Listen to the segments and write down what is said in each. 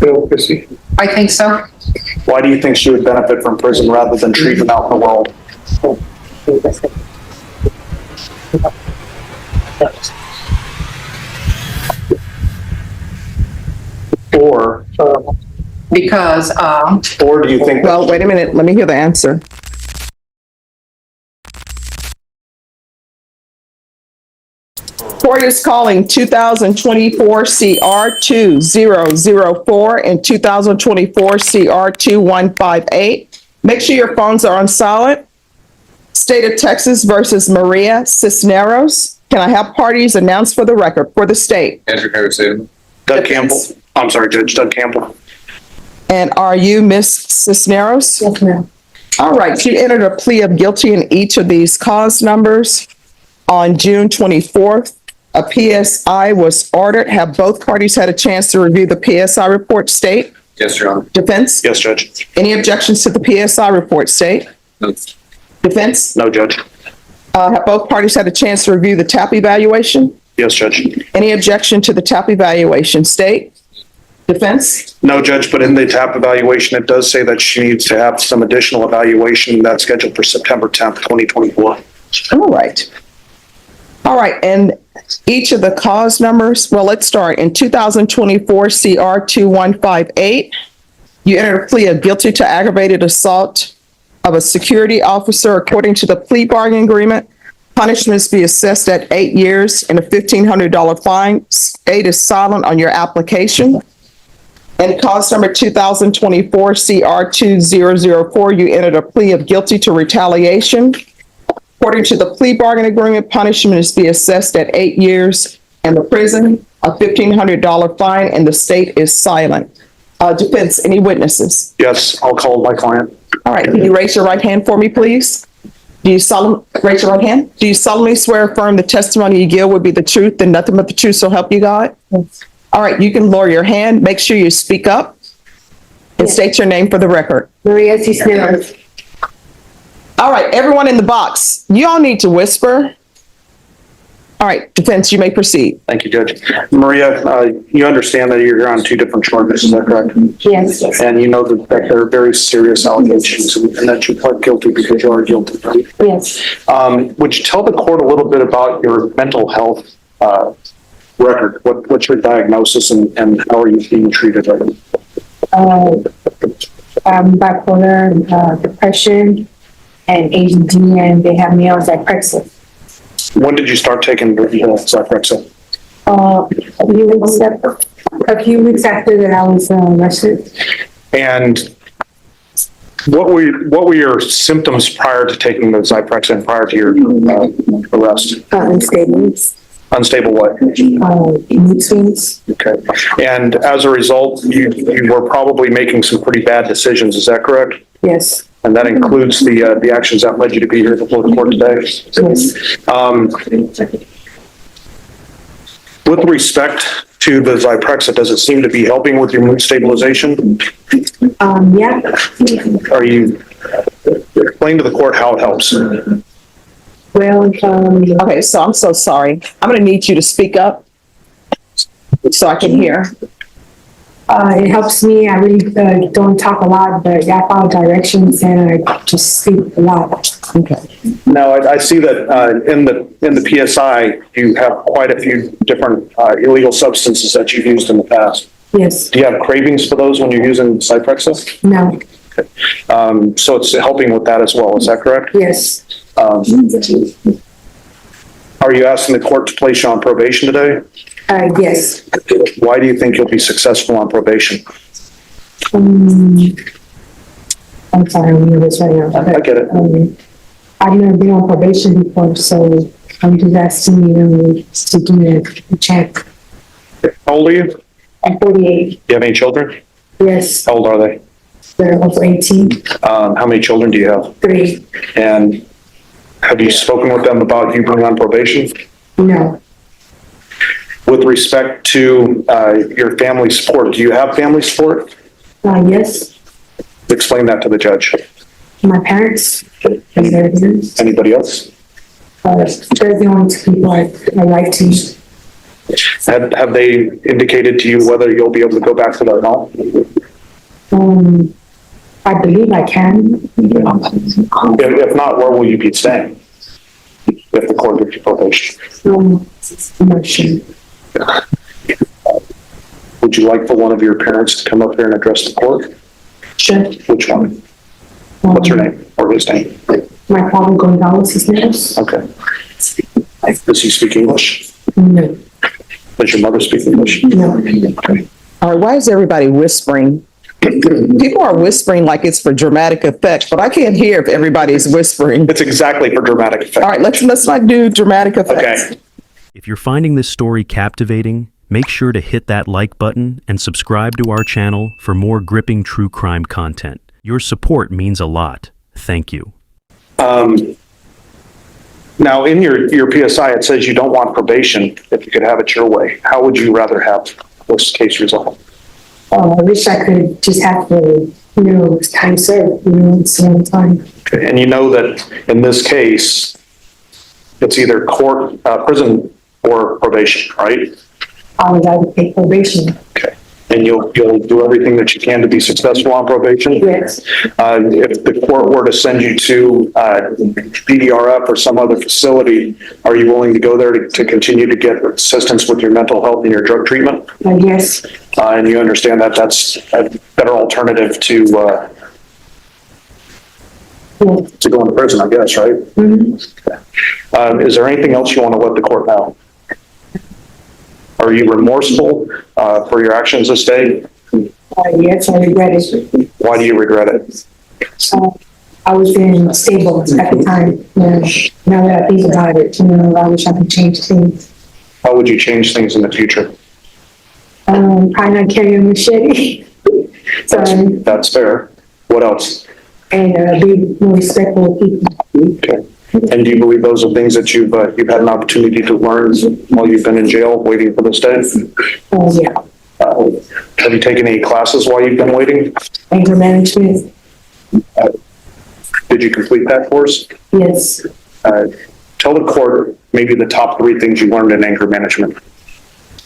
I think so. Why do you think she would benefit from prison rather than treatment out in the world? Or Because, do you think? Well, wait a minute, let me hear the answer. Court is calling 2024 CR 2004 and 2024 CR 2158. Make sure your phones are on silent. State of Texas versus Maria Cisneros. Can I have parties announced for the record for the state? Andrew Harrison. Doug Campbell. I'm sorry, Judge Doug Campbell. And are you Miss Cisneros? Yes, ma'am. All right, you entered a plea of guilty in each of these cause numbers. On June 24th, a PSI was ordered. Have both parties had a chance to review the PSI report, state? Yes, Your Honor. Defense? Yes, Judge. Any objections to the PSI report, state? No. Defense? No, Judge. Have both parties had a chance to review the TAP evaluation? Yes, Judge. Any objection to the TAP evaluation, state? Defense? No, Judge, but in the TAP evaluation, it does say that she needs to have some additional evaluation that's scheduled for September 10th, 2024. All right. All right, and each of the cause numbers, well, let's start. In 2024 CR 2158, you entered a plea of guilty to aggravated assault of a security officer according to the plea bargaining agreement. Punishments be assessed at 8 years and a $1,500 fine. State is silent on your application. And cause number 2024 CR 2004, you entered a plea of guilty to retaliation. According to the plea bargaining agreement, punishment is be assessed at 8 years and the prison, a $1,500 fine, and the state is silent. Defense, any witnesses? Yes, I'll call my client. All right, can you raise your right hand for me, please? Raise your right hand? Do you solemnly swear or affirm the testimony you give will be the truth and nothing but the truth, so help you God? Yes. All right, you can lower your hand. Make sure you speak up and state your name for the record. Maria Cisneros. All right, everyone in the box, you all need to whisper. All right, defense, you may proceed. Thank you, Judge. Maria, you understand that you're on two different charges, is that correct? Yes. And you know that they're very serious allegations and that you pled guilty because you are guilty, right? Yes. Would you tell the court a little bit about your mental health record? What's your diagnosis and how are you being treated right now? Bipolar, depression, and ADD, and they have me on Zyprexa. When did you start taking Zyprexa? A few weeks after that I was arrested. And what were your symptoms prior to taking the Zyprexa and prior to your arrest? Unstable. Unstable what? Mood swings. Okay. And as a result, you were probably making some pretty bad decisions, is that correct? Yes. And that includes the actions that led you to be here before the court today? Yes. With respect to the Zyprexa, does it seem to be helping with your mood stabilization? Yeah. Are you, explain to the court how it helps? Well, Okay, so I'm so sorry. I'm going to need you to speak up so I can hear. it helps me. I really don't talk a lot, but I follow directions and I just speak a lot. Okay. Now, I see that in the PSI, you have quite a few different illegal substances that you've used in the past. Yes. Do you have cravings for those when you're using Zyprexa? No. So it's helping with that as well, is that correct? Yes. Are you asking the court to place you on probation today? Yes. Why do you think you'll be successful on probation? I'm sorry, I'm nervous right now. I get it. I've never been on probation before, so I'm just asking you to give me a check. How old are you? I'm 48. Do you have any children? Yes. How old are they? They're also 18. How many children do you have? 3. And have you spoken with them about you being on probation? No. With respect to your family support, do you have family support? Yes. Explain that to the judge. My parents and their parents. Anybody else? They're the only 2 people I write to. Have they indicated to you whether you'll be able to go back to that home? I believe I can. If not, where will you be staying? If the court gives you probation? I'm not sure. Would you like for one of your parents to come up here and address the court? Sure. Which one? What's her name or his name? My father Gonzalez, his name is? Okay. Does he speak English? No. Does your mother speak English? No. Okay. All right, why is everybody whispering? People are whispering like it's for dramatic effect, but I can't hear if everybody's whispering. It's exactly for dramatic effect. All right, let's not do dramatic effects. Okay. If you're finding this story captivating, make sure to hit that like button and subscribe to our channel for more gripping true crime content. Your support means a lot. Thank you. Now, in your PSI, it says you don't want probation if you could have it your way. How would you rather have this case resolved? I wish I could just have the, time served, at the same time. Okay. And you know that in this case, it's either prison or probation, right? I would rather take probation. Okay. And you'll do everything that you can to be successful on probation? Yes. If the court were to send you to BDRF or some other facility, are you willing to go there to continue to get assistance with your mental health and your drug treatment? Yes. And you understand that that's a better alternative to go into prison, I guess, right? Mm-hmm. Is there anything else you want to let the court know? Are you remorseful for your actions this day? Yes, I regret it. Why do you regret it? I was being stable at the time. Now that I think about it, I wish I could change things. How would you change things in the future? Probably not carry a machete. That's fair. What else? And be more respectful of people. Okay. And do you believe those are things that you've had an opportunity to learn while you've been in jail waiting for this day? Yeah. Have you taken any classes while you've been waiting? Anger management. Did you complete that course? Yes. Tell the court maybe the top 3 things you learned in anger management.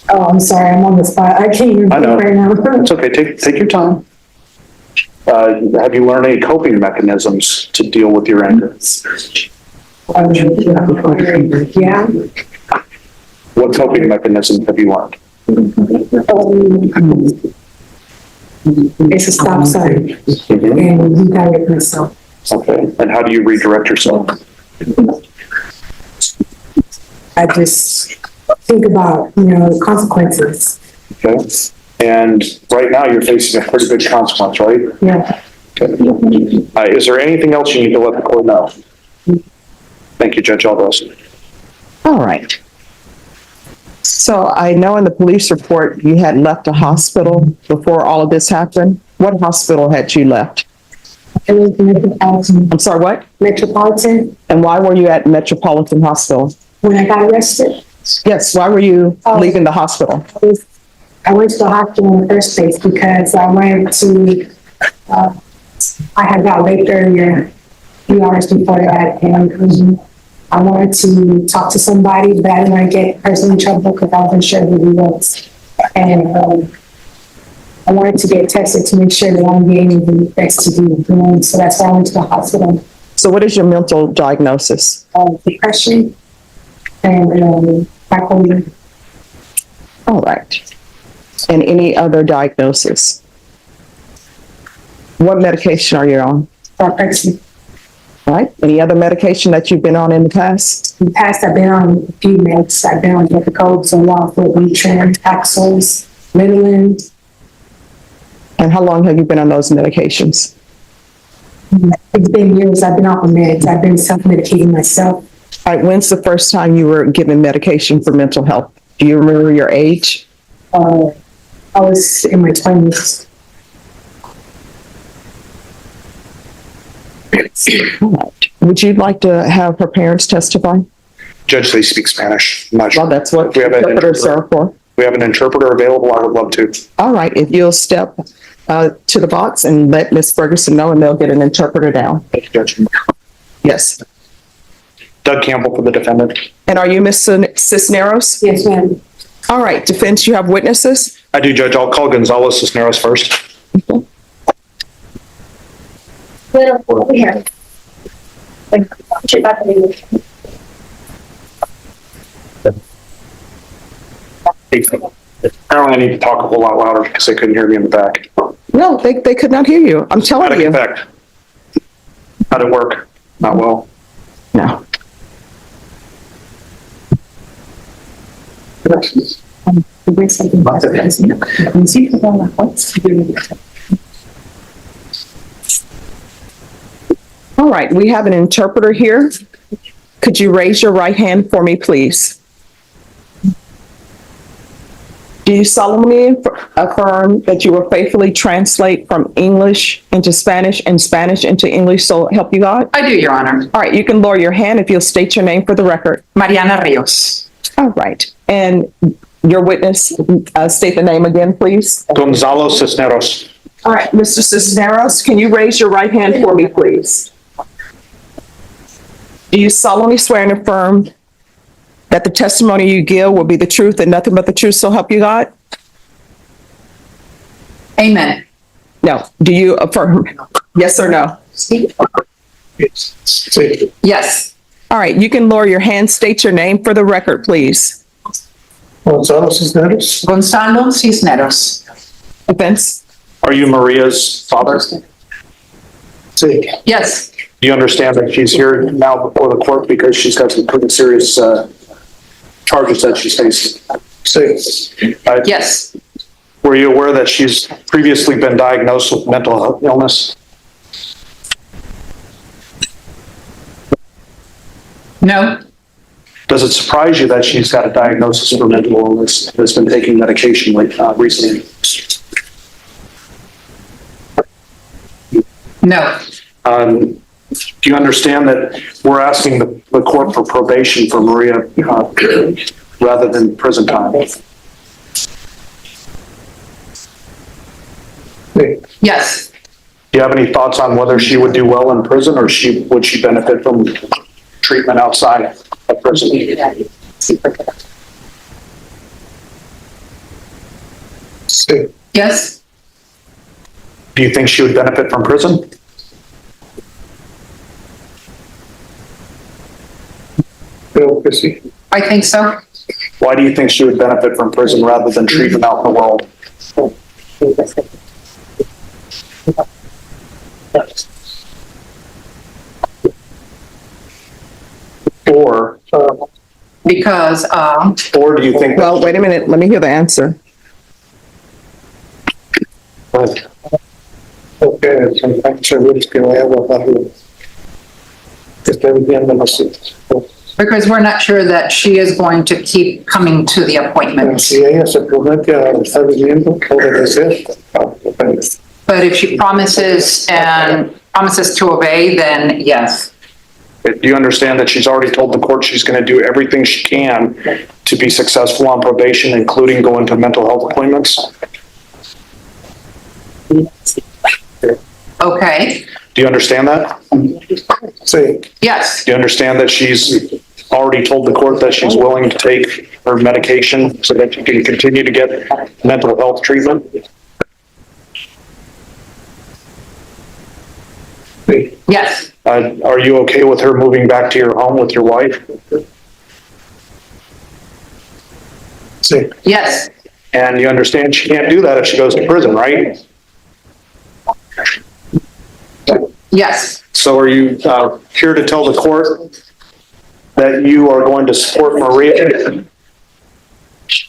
Oh, I'm sorry. I'm on the spot. I can't even I know. think right now. It's okay. Take your time. Have you learned any coping mechanisms to deal with your anger? Yeah. What coping mechanisms have you learned? It's a stop sign, and redirect myself. Okay. And how do you redirect yourself? I just think about, the consequences. Okay. And right now you're facing a pretty big consequence, right? Yeah. Okay. Is there anything else you need to let the court know? Thank you, Judge Alvarez. All right. So I know in the police report you had left a hospital before all of this happened. What hospital had you left? It was Metropolitan. I'm sorry, what? Metropolitan. And why were you at Metropolitan Hospital? When I got arrested, Yes, why were you leaving the hospital? I went to the hospital in the first place because I wanted to, I had got raped earlier, a few hours before that, and I wanted to talk to somebody, but I didn't want to get personally in trouble because I wasn't sure who he was. And I wanted to get tested to make sure that I'm getting the best to do. So that's why I went to the hospital. So what is your mental diagnosis? Depression and bipolar. All right. And any other diagnosis? What medication are you on? Depression. All right. Any other medication that you've been on in the past? In the past, I've been on a few meds. I've been on Depakote, so long for Motrin, Paxos, Ritalin. And how long have you been on those medications? It's been years. I've been off of meds. I've been self-medicating myself. All right. When's the first time you were given medication for mental health? Do you remember your age? I was in my 20s. All right. Would you like to have her parents testify? Judge, they speak Spanish. I'm not sure. Well, that's what We have an interpreters are for. We have an interpreter available. I would love to. All right. If you'll step to the box and let Ms. Ferguson know, and they'll get an interpreter down. Thank you, Judge. Yes. Doug Campbell for the defendant. And are you Ms. Cisneros? Yes, ma'am. All right, defense, you have witnesses? I do, Judge. I'll call Gonzalez Cisneros first. Over here. Apparently I need to talk a whole lot louder because they couldn't hear me in the back. No, they could not hear you. I'm telling Out of you. effect. How'd it work? Not well. No. All right, we have an interpreter here. Could you raise your right hand for me, please? Do you solemnly affirm that you will faithfully translate from English into Spanish and Spanish into English, so help you God? I do, Your Honor. All right, you can lower your hand if you'll state your name for the record. Mariana Rios. All right, and your witness, state the name again, please. Gonzalo Cisneros. All right, Mr. Cisneros, can you raise your right hand for me, please? Do you solemnly swear and affirm that the testimony you give will be the truth and nothing but the truth, so help you God? Amen. No. Do you affirm? Yes or no? Yes. All right, you can lower your hand, state your name for the record, please. Gonzalo Cisneros. Gonzalo Cisneros. Defense? Are you Maria's father? Yes. Do you understand that she's here now before the court because she's got some pretty serious charges that she's facing? Yes. Were you aware that she's previously been diagnosed with mental health illness? No. Does it surprise you that she's got a diagnosis for mental illness and has been taking medication recently? No. Do you understand that we're asking the court for probation for Maria rather than prison time? Yes. Do you have any thoughts on whether she would do well in prison or would she benefit from treatment outside of prison? Yes. Do you think she would benefit from prison? I think so. Why do you think she would benefit from prison rather than treatment out in the world? Because, Or do you think? Well, wait a minute, let me hear the answer. because we're not sure that she is going to keep coming to the appointments. But if she promises and promises to obey, then yes. Do you understand that she's already told the court she's going to do everything she can to be successful on probation, including going to mental health appointments? Okay. Do you understand that? Yes. Do you understand that she's already told the court that she's willing to take her medication so that she can continue to get mental health treatment? Yes. Are you okay with her moving back to your home with your wife? Yes. And you understand she can't do that if she goes to prison, right? Yes. So are you here to tell the court that you are going to support Maria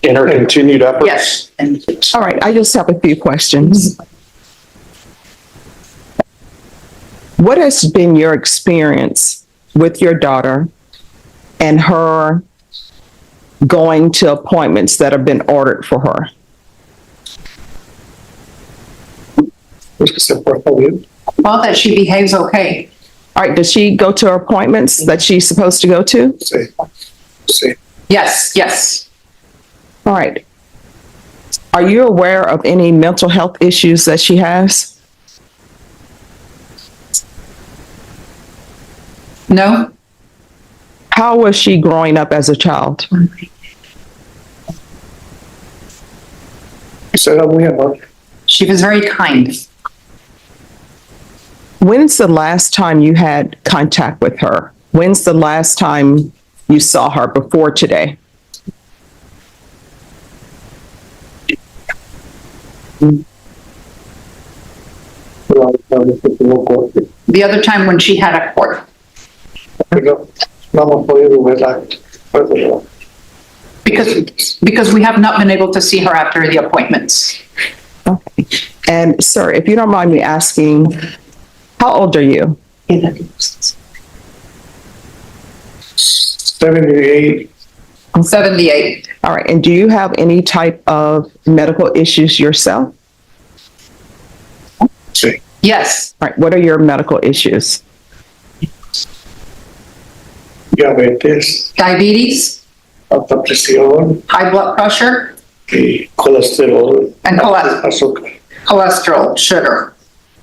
in her continued efforts? Yes. All right, I just have a few questions. What has been your experience with your daughter and her going to appointments that have been ordered for her? Well, that she behaves okay. All right, does she go to her appointments that she's supposed to go to? Yes. Yes. All right. Are you aware of any mental health issues that she has? No. How was she growing up as a child? Será muy amable. She was very kind. When's the last time you had contact with her? When's the last time you saw her before today? The other time when she had a court. Pero no hemos podido verla. Pero Because we have not been able to see her after the appointments. Okay. And sir, if you don't mind me asking, how old are you? 78, 78. All right. And do you have any type of medical issues yourself? sí. Yes, All right. What are your medical issues? Diabetes, diabetes, alta presión high blood pressure, y colesterol. And Azúcar. cholesterol, sugar.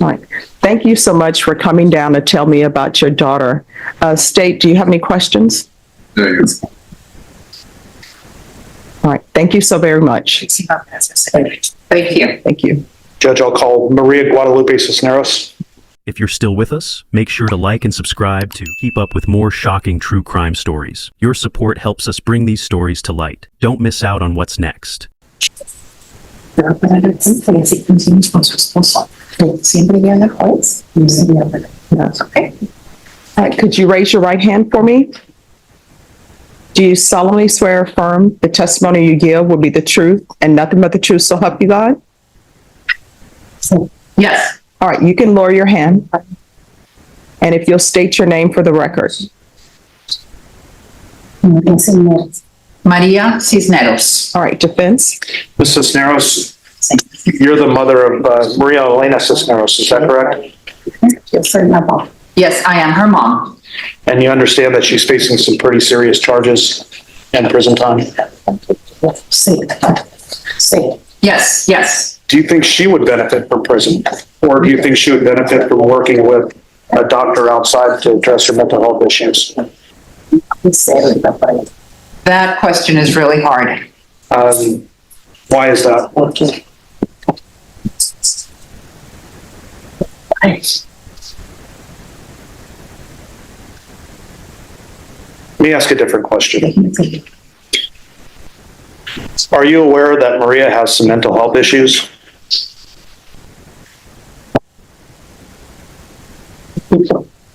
All right. Thank you so much for coming down to tell me about your daughter. State, do you have any questions? All right. Thank you so very much. Thank you. Thank you. Judge, I'll call Maria Guadalupe Cisneros. If you're still with us, make sure to like and subscribe to keep up with more shocking true crime stories. Your support helps us bring these stories to light. Don't miss out on what's next. Pero para la gente, si continuamos con su esposo, siempre viene al juez, y se viene okay? All right. Could you raise your right hand for me? Do you solemnly swear or affirm the testimony you give will be the truth and nothing but the truth, so help you God? So, Yes, All right, you can lower your hand. And if you'll state your name for the record. Maria Cisneros. All right, defense. Ms. Cisneros, you're the mother of Maria Elena Cisneros, is that correct? yo soy la voz. Yes, I am her mom. And you understand that she's facing some pretty serious charges and prison time? Sí, sí. Yes, yes. Do you think she would benefit from prison? Or do you think she would benefit from working with a doctor outside to address her mental health issues? That question is really hard. Why is that? Okay. Let me ask a different question. Are you aware that Maria has some mental health issues?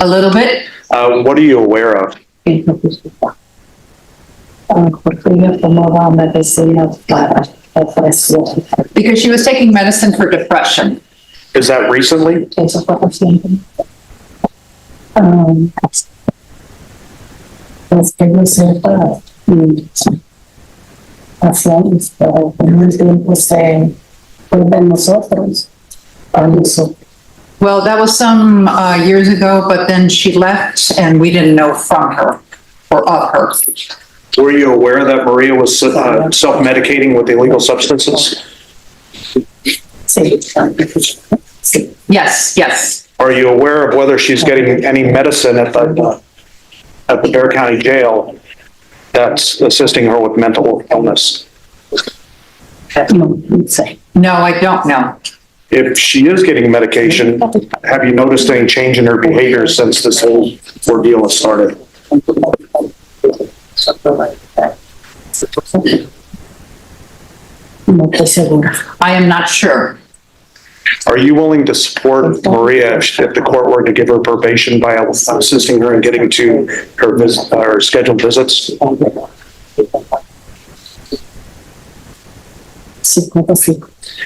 A little bit? What are you aware of? Porque ella tomaba medicina para depresión. Because she was taking medicine for depression. Is that recently? Eso fue reciente. Es que yo sepa, hace años, pero en el tiempo se fue de nosotros, a nosotros. Well, that was some years ago, but then she left and we didn't know from her or of her. Were you aware that Maria was self-medicating with illegal substances? Sí, sí. Yes, yes. Are you aware of whether she's getting any medicine at the Bear County Jail that's assisting her with mental illness? No, sí. No, I don't know. If she is getting medication, have you noticed any change in her behavior since this whole ordeal has started? No estoy segura. I am not sure. Are you willing to support Maria if the court were to give her probation by assisting her in getting to her scheduled visits?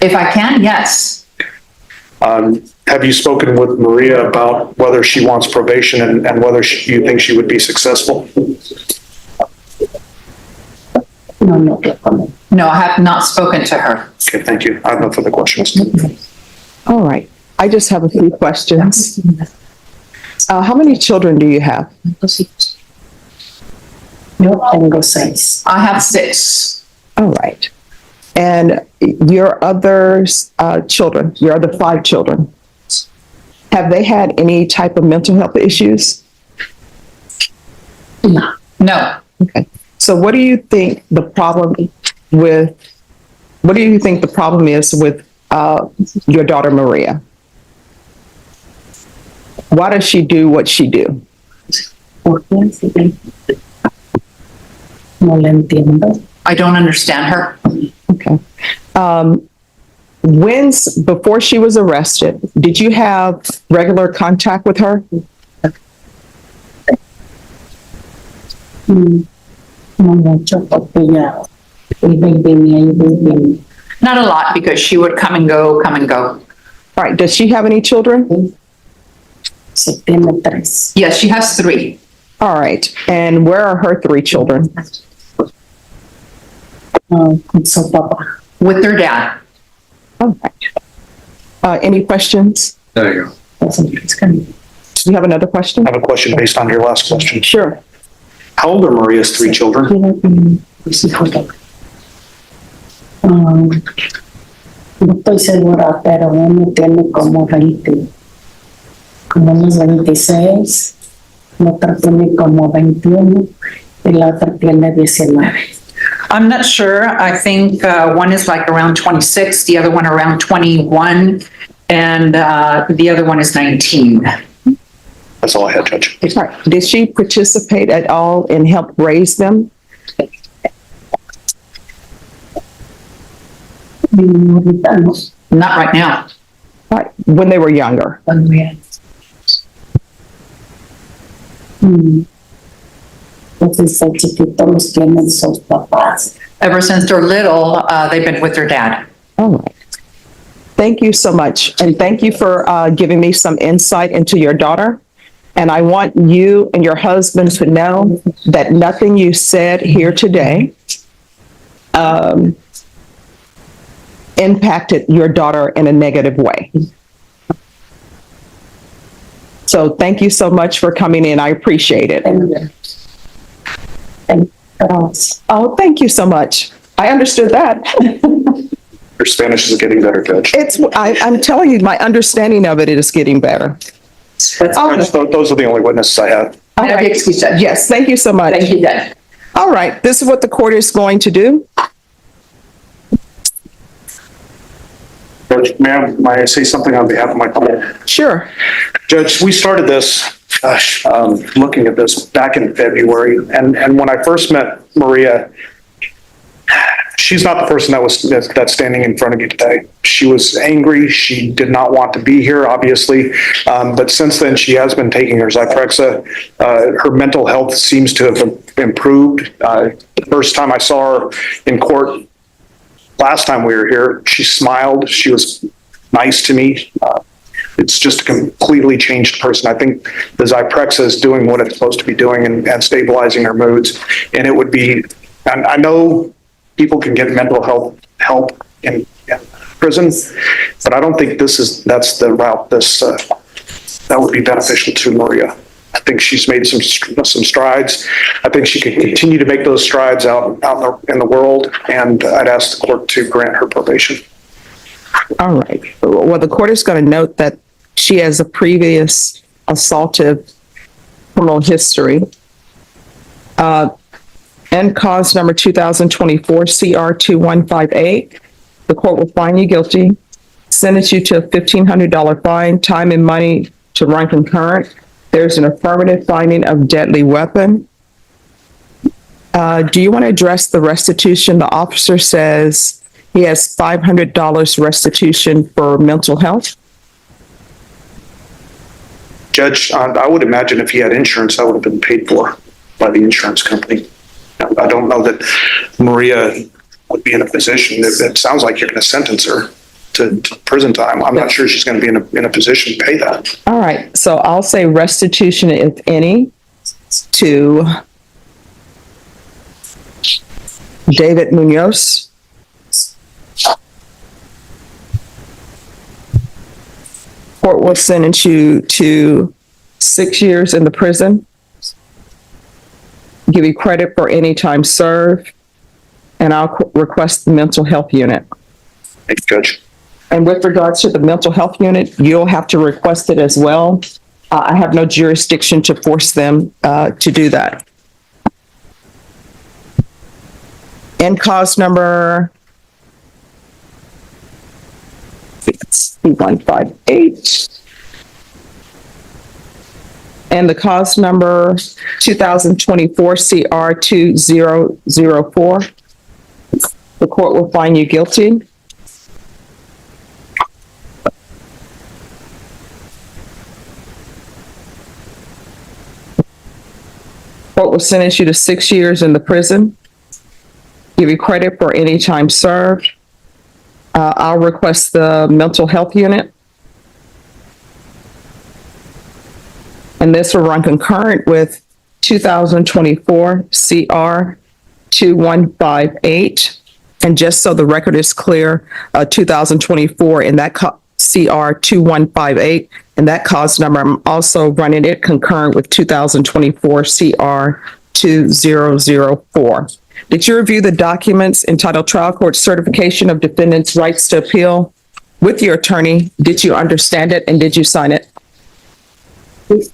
If I can, yes. Have you spoken with Maria about whether she wants probation and whether you think she would be successful? No, I have not spoken to her. Okay, thank you. I have no further questions. All right. I just have a few questions. How many children do you have? Yo tengo 6. I have 6. All right. And your other children, your other 5 children, have they had any type of mental health issues? No. Okay. So what do you think the problem with What do you think the problem is with your daughter Maria? Why does she do what she do? No la entiendo. I don't understand her. Okay. Before she was arrested, did you have regular contact with her? No mucho porque ella iba y venía, iba y venía. Not a lot, because she would come and go, come and go. All right. Does she have any children? Se tiene tres. Yes, she has 3. All right. And where are her 3 children? Con su papá. With their dad. All right. Any questions? There you go. Do you have another question? I have a question based on your last question. Sure. How old are Maria's 3 children? Mis hijos. No estoy segura, pero uno tiene como 20, como unos 26, la otra tiene como 21 y la otra tiene 19. I'm not sure. I think one is like around 26, the other one around 21, and the other one is 19. That's all I had, Judge. All right. Did she participate at all in help raise them? Ahorita no, Not right now. All right. When they were younger? cuando ya. Entonces, el chiquito los tienen sus papás. Ever since they're little, they've been with their dad. All right. Thank you so much. And thank you for giving me some insight into your daughter. And I want you and your husband to know that nothing you said here today impacted your daughter in a negative way. So thank you so much for coming in. I appreciate it. Oh, thank you so much. I understood that. Your Spanish is getting better, Judge. I'm telling you, my understanding of it is getting better. Those are the only witnesses I have. All right. Excuse me. Yes, thank you so much. Thank you, Dad. All right, this is what the court is going to do. Judge, ma'am, may I say something on behalf of my client? Sure. Judge, we started this, looking at this back in February, and when I first met Maria, she's not the person that's standing in front of you today. She was angry. She did not want to be here, obviously. But since then, she has been taking her Zyprexa. Her mental health seems to have improved. The first time I saw her in court, last time we were here, she smiled. She was nice to me. It's just a completely changed person. I think the Zyprexa is doing what it's supposed to be doing and stabilizing her moods. And it would be, and I know people can get mental health help in prison, but I don't think that's the route that would be beneficial to Maria. I think she's made some strides. I think she can continue to make those strides out in the world, and I'd ask the court to grant her probation. All right. Well, the court is going to note that she has a previous assaultive criminal history. And cause number 2024 CR 2158. The court will find you guilty, sentence you to a $1,500 fine, time and money to run concurrent. There's an affirmative finding of deadly weapon. Do you want to address the restitution? The officer says he has $500 restitution for mental health. Judge, I would imagine if he had insurance, that would have been paid for by the insurance company. I don't know that Maria would be in a position. It sounds like you're going to sentence her to prison time. I'm not sure she's going to be in a position to pay that. All right. So I'll say restitution, if any, to David Munoz. Court will sentence you to 6 years in the prison. Give you credit for any time served, and I'll request the mental health unit. Thank you, Judge. And with regards to the mental health unit, you'll have to request it as well. I have no jurisdiction to force them to do that. And cause number C158. And the cause number 2024 CR 2004. The court will find you guilty. Court will sentence you to 6 years in the prison. Give you credit for any time served. I'll request the mental health unit. And this will run concurrent with 2024 CR 2158. And just so the record is clear, 2024 in that CR 2158, and that cause number, I'm also running it concurrent with 2024 CR 2004. Did you review the documents entitled Trial Court Certification of Defendant's Rights to Appeal with your attorney? Did you understand it and did you sign it?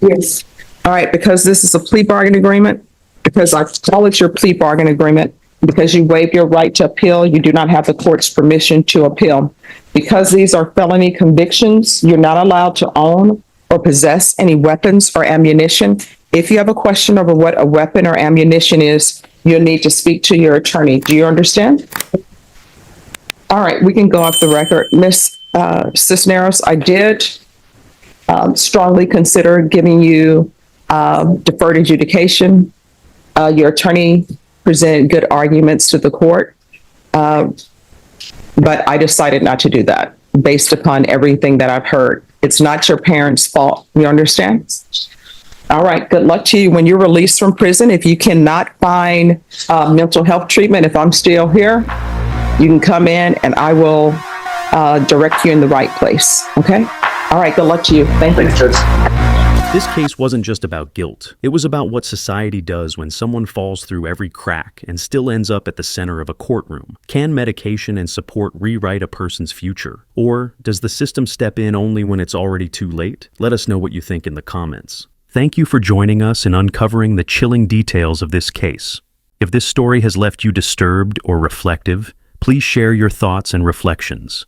Yes. All right, because this is a plea bargain agreement, because I call it your plea bargain agreement, because you waive your right to appeal, you do not have the court's permission to appeal. Because these are felony convictions, you're not allowed to own or possess any weapons or ammunition. If you have a question over what a weapon or ammunition is, you'll need to speak to your attorney. Do you understand? All right, we can go off the record. Ms. Cisneros, I did strongly consider giving you deferred adjudication. Your attorney presented good arguments to the court, but I decided not to do that based upon everything that I've heard. It's not your parents' fault. You understand? All right, good luck to you when you're released from prison. If you cannot find mental health treatment, if I'm still here, you can come in and I will direct you in the right place. Okay? All right, good luck to you. Thank you. This case wasn't just about guilt. It was about what society does when someone falls through every crack and still ends up at the center of a courtroom. Can medication and support rewrite a person's future? Or does the system step in only when it's already too late? Let us know what you think in the comments. Thank you for joining us in uncovering the chilling details of this case. If this story has left you disturbed or reflective, please share your thoughts and reflections.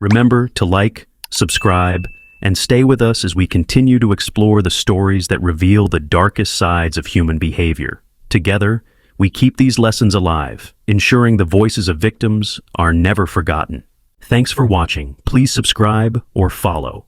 Remember to like, subscribe, and stay with us as we continue to explore the stories that reveal the darkest sides of human behavior. Together, we keep these lessons alive, ensuring the voices of victims are never forgotten. Thanks for watching. Please subscribe or follow.